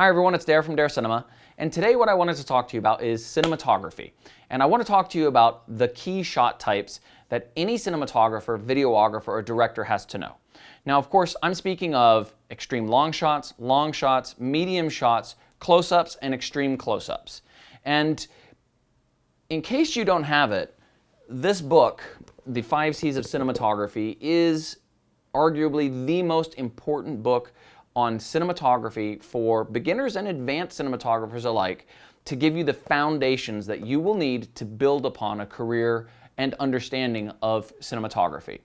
Hi everyone, it's Dare from Dare Cinema, and today what I wanted to talk to you about is cinematography. And I want to talk to you about the key shot types that any cinematographer, videographer, or director has to know. Now, of course, I'm speaking of extreme long shots, medium shots, close-ups, and extreme close-ups. And in case you don't have it, this book, The 5 C's of Cinematography, is arguably the most important book on cinematography for beginners and advanced cinematographers alike, to give you the foundations that you will need to build upon a career and understanding of cinematography.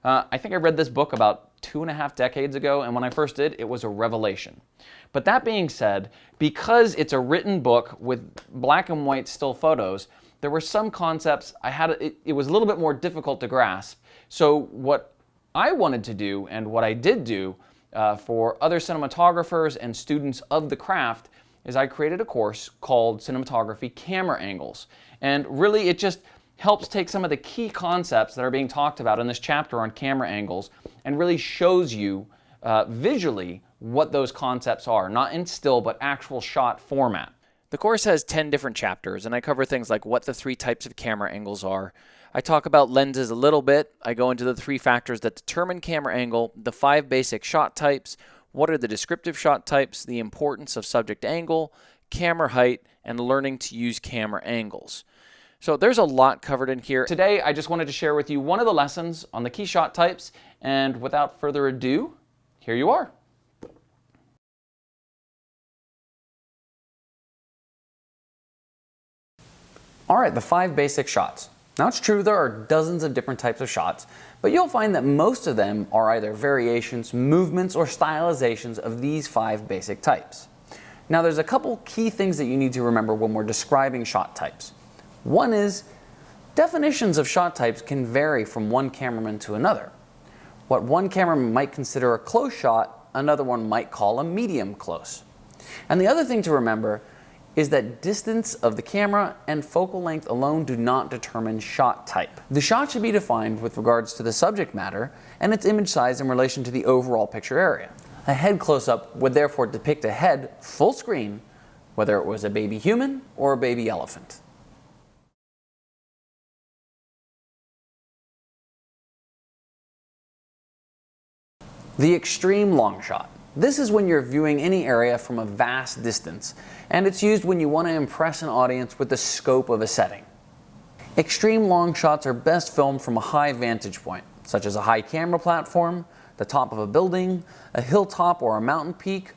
I think I read this book about 2.5 decades ago, and when I first did, it was a revelation. But that being said, because it's a written book with black and white still photos, there were some concepts it was a little bit more difficult to grasp. So what I wanted to do, and what I did do, for other cinematographers and students of the craft, is I created a course called Cinematography Camera Angles. And really it just helps take some of the key concepts that are being talked about in this chapter on camera angles and really shows you visually what those concepts are, not in still but actual shot format. The course has 10 different chapters, and I cover things like what the 3 types of camera angles are. I talk about lenses a little bit. I go into the 3 factors that determine camera angle, the 5 basic shot types, what are the descriptive shot types, the importance of subject angle, camera height, and learning to use camera angles. So there's a lot covered in here. Today, I just wanted to share with you one of the lessons on the key shot types, and without further ado, here you are. All right, the 5 basic shots. Now, it's true there are dozens of different types of shots, but you'll find that most of them are either variations, movements, or stylizations of these 5 basic types. Now, there's a couple key things that you need to remember when we're describing shot types. One is, definitions of shot types can vary from one cameraman to another. What one cameraman might consider a close shot, another one might call a medium close. And the other thing to remember is that distance of the camera and focal length alone do not determine shot type. The shot should be defined with regards to the subject matter and its image size in relation to the overall picture area. A head close-up would therefore depict a head full screen, whether it was a baby human or a baby elephant. The extreme long shot. This is when you're viewing any area from a vast distance, and it's used when you want to impress an audience with the scope of a setting. Extreme long shots are best filmed from a high vantage point, such as a high camera platform, the top of a building, a hilltop or a mountain peak,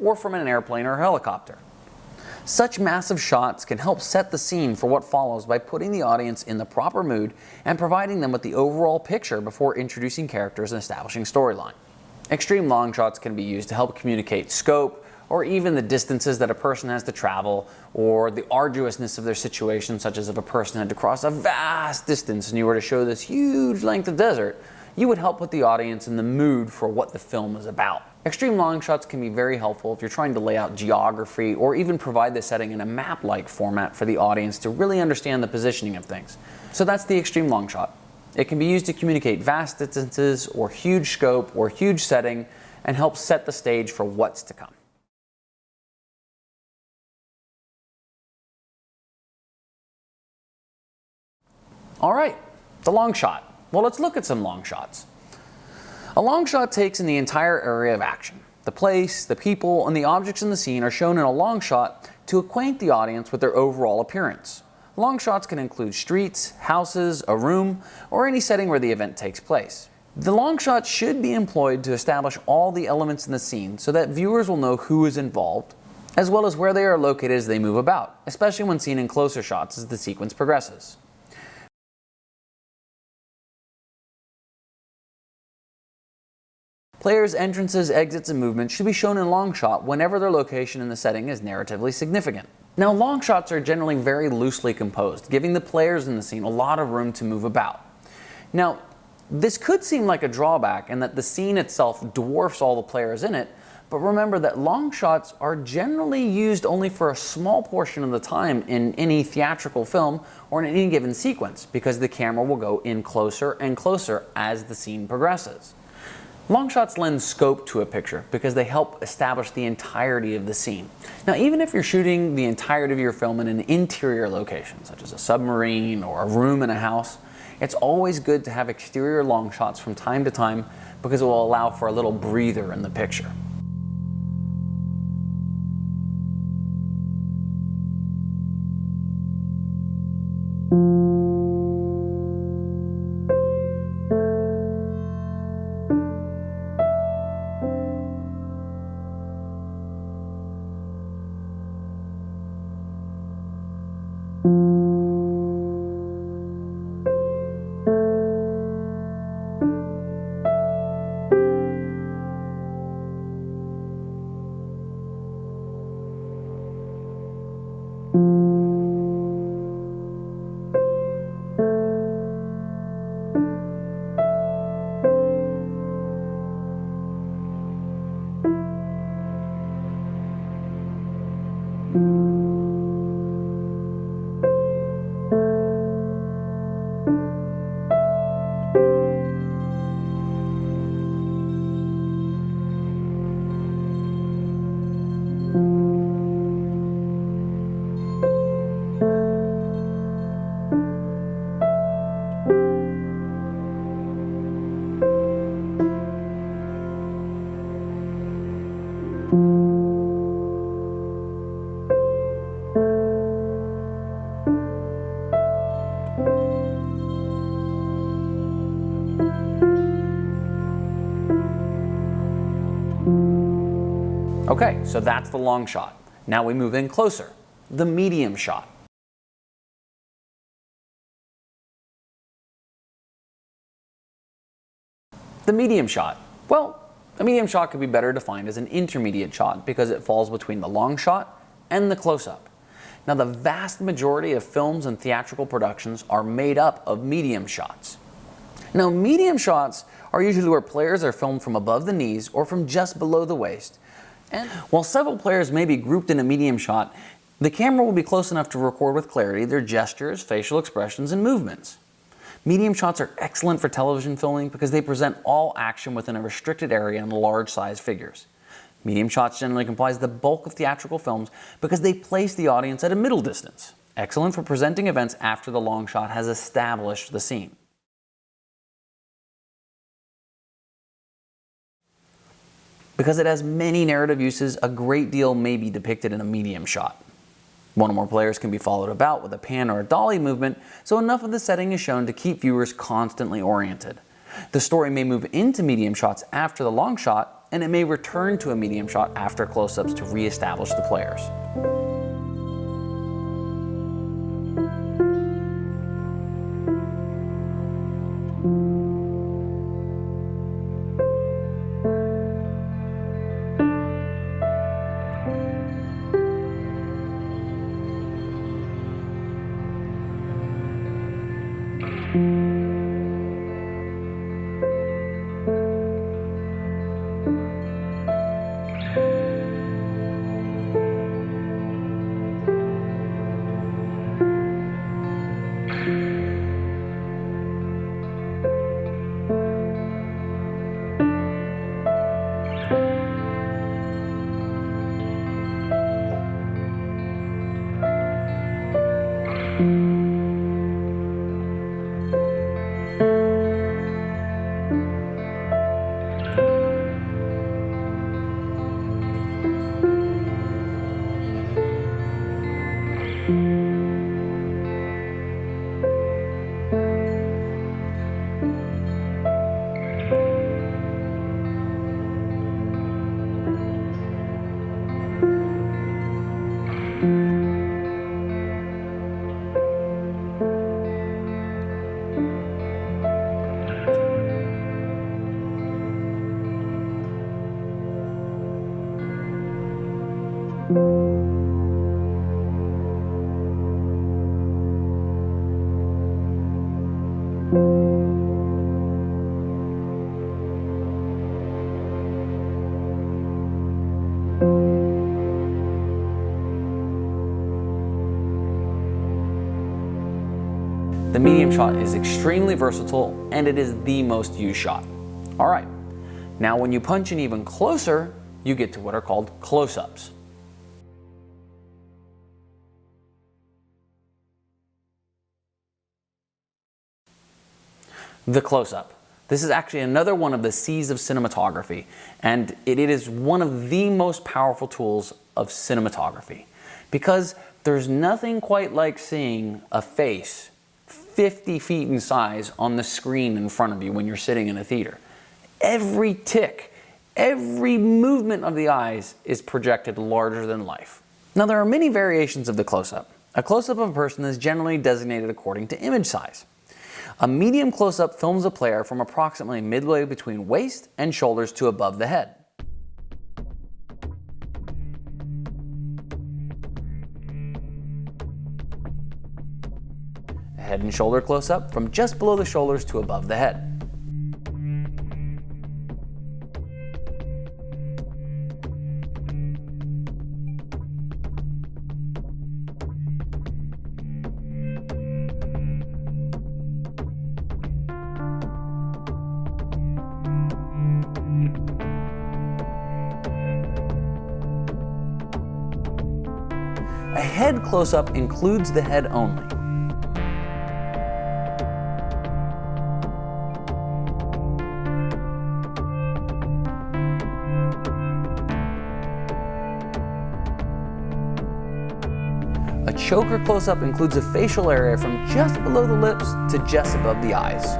or from an airplane or helicopter. Such massive shots can help set the scene for what follows by putting the audience in the proper mood and providing them with the overall picture before introducing characters and establishing storyline. Extreme long shots can be used to help communicate scope, or even the distances that a person has to travel, or the arduousness of their situation, such as if a person had to cross a vast distance and you were to show this huge length of desert, you would help put the audience in the mood for what the film is about. Extreme long shots can be very helpful if you're trying to lay out geography or even provide the setting in a map-like format for the audience to really understand the positioning of things. So that's the extreme long shot. It can be used to communicate vast distances or huge scope or huge setting and help set the stage for what's to come. All right, the long shot. Well, let's look at some long shots. A long shot takes in the entire area of action. The place, the people, and the objects in the scene are shown in a long shot to acquaint the audience with their overall appearance. Long shots can include streets, houses, a room, or any setting where the event takes place. The long shot should be employed to establish all the elements in the scene so that viewers will know who is involved, as well as where they are located as they move about, especially when seen in closer shots as the sequence progresses. Players' entrances, exits, and movements should be shown in long shot whenever their location in the setting is narratively significant. Now, long shots are generally very loosely composed, giving the players in the scene a lot of room to move about. Now, this could seem like a drawback in that the scene itself dwarfs all the players in it, but remember that long shots are generally used only for a small portion of the time in any theatrical film or in any given sequence, because the camera will go in closer and closer as the scene progresses. Long shots lend scope to a picture because they help establish the entirety of the scene. Now, even if you're shooting the entirety of your film in an interior location, such as a submarine or a room in a house, it's always good to have exterior long shots from time to time because it will allow for a little breather in the picture. Okay, so that's the long shot. Now we move in closer, the medium shot. The medium shot. Well, a medium shot could be better defined as an intermediate shot because it falls between the long shot and the close-up. Now, the vast majority of films and theatrical productions are made up of medium shots. Now, medium shots are usually where players are filmed from above the knees or from just below the waist. And while several players may be grouped in a medium shot, the camera will be close enough to record with clarity their gestures, facial expressions, and movements. Medium shots are excellent for television filming because they present all action within a restricted area and large-size figures. Medium shots generally comprise the bulk of theatrical films because they place the audience at a middle distance. Excellent for presenting events after the long shot has established the scene. Because it has many narrative uses, a great deal may be depicted in a medium shot. One or more players can be followed about with a pan or a dolly movement, so enough of the setting is shown to keep viewers constantly oriented. The story may move into medium shots after the long shot, and it may return to a medium shot after close-ups to re-establish the players. The medium shot is extremely versatile and it is the most used shot. Alright, Now when you punch in even closer, you get to what are called close-ups. The close-up. This is actually another one of the C's of cinematography, and it is one of the most powerful tools of cinematography, because there's nothing quite like seeing a face 50 feet in size on the screen in front of you when you're sitting in a theater. Every tick, every movement of the eyes is projected larger than life. Now there are many variations of the close-up. A close-up of a person is generally designated according to image size. A medium close-up films a player from approximately midway between waist and shoulders to above the head. A head and shoulder close-up from just below the shoulders to above the head. A head close-up includes the head only. A choker close-up includes a facial area from just below the lips to just above the eyes.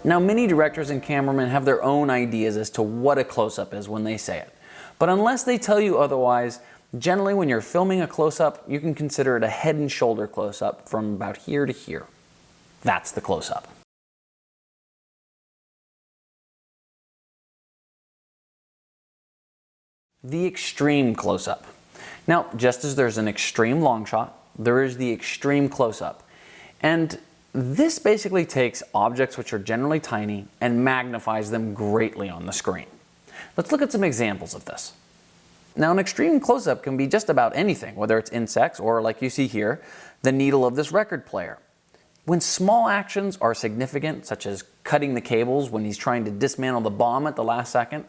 Now, many directors and cameramen have their own ideas as to what a close-up is when they say it. But unless they tell you otherwise, generally when you're filming a close-up, you can consider it a head and shoulder close-up from about here to here. That's the close-up. The extreme close-up. Now, just as there's an extreme long shot, there is the extreme close-up. And this basically takes objects which are generally tiny and magnifies them greatly on the screen. Let's look at some examples of this. Now, an extreme close-up can be just about anything, whether it's insects or, like you see here, the needle of this record player. When small actions are significant, such as cutting the cables when he's trying to dismantle the bomb at the last second,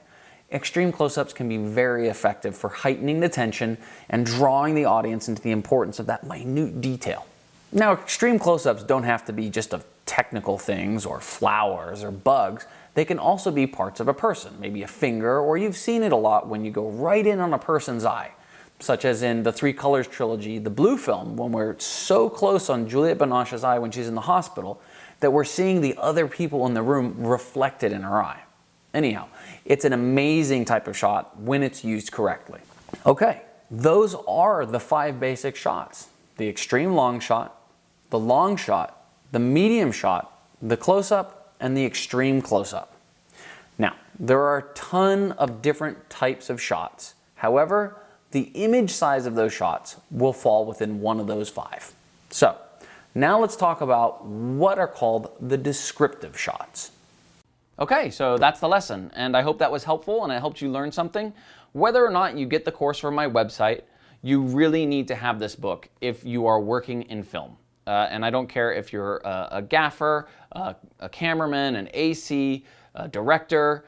extreme close-ups can be very effective for heightening the tension and drawing the audience into the importance of that minute detail. Now, extreme close-ups don't have to be just of technical things or flowers or bugs. They can also be parts of a person, maybe a finger, or you've seen it a lot when you go right in on a person's eye, such as in the Three Colors trilogy, the Blue film, when we're so close on Juliette Binoche's eye when she's in the hospital that we're seeing the other people in the room reflected in her eye. Anyhow, it's an amazing type of shot when it's used correctly. Okay, those are the 5 basic shots: the extreme long shot, the long shot, the medium shot, the close-up, and the extreme close-up. Now, there are a ton of different types of shots. However, the image size of those shots will fall within one of those 5. So, now let's talk about what are called the descriptive shots. Okay, so that's the lesson, and I hope that was helpful and it helped you learn something. Whether or not you get the course from my website, you really need to have this book if you are working in film. And I don't care if you're a gaffer, a cameraman, an AC, a director,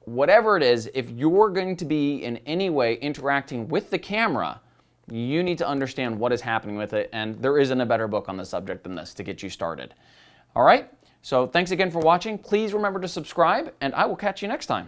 whatever it is, if you're going to be in any way interacting with the camera, you need to understand what is happening with it, and there isn't a better book on the subject than this to get you started. All right, so thanks again for watching. Please remember to subscribe, and I will catch you next time.